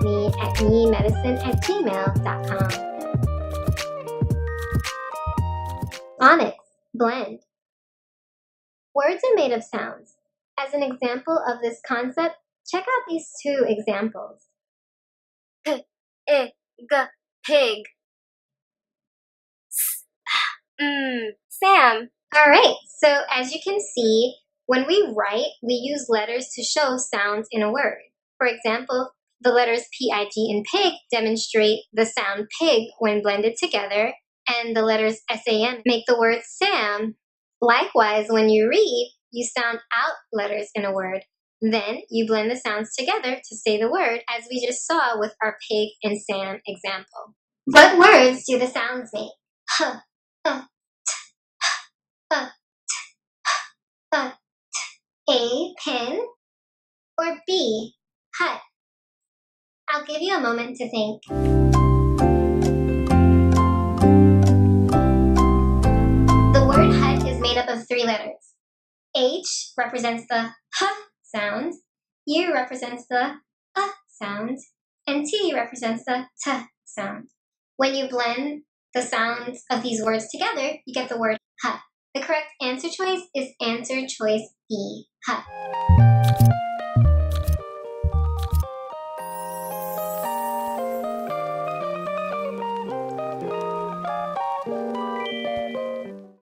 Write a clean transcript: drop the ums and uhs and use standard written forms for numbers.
me at memedicine@gmail.com. Phonics, blend. Words are made of sounds. As an example of this concept, check out these two examples. Pig. Sam. Alright, so as you can see, when we write, we use letters to show sounds in a word. For example, the letters P-I-G in pig demonstrate the sound pig when blended together, and the letters S-A-M make the word Sam. Likewise, when you read, you sound out letters in a word. Then you blend the sounds together to say the word, as we just saw with our pig and Sam example. What words do the sounds make? A, pin, or B, hut? I'll give you a moment to think. The word hut is made up of 3 letters. H represents the H sound, U represents the sound, and T represents the T sound. When you blend the sounds of these words together, you get the word hut. The correct answer choice is answer choice B, hut.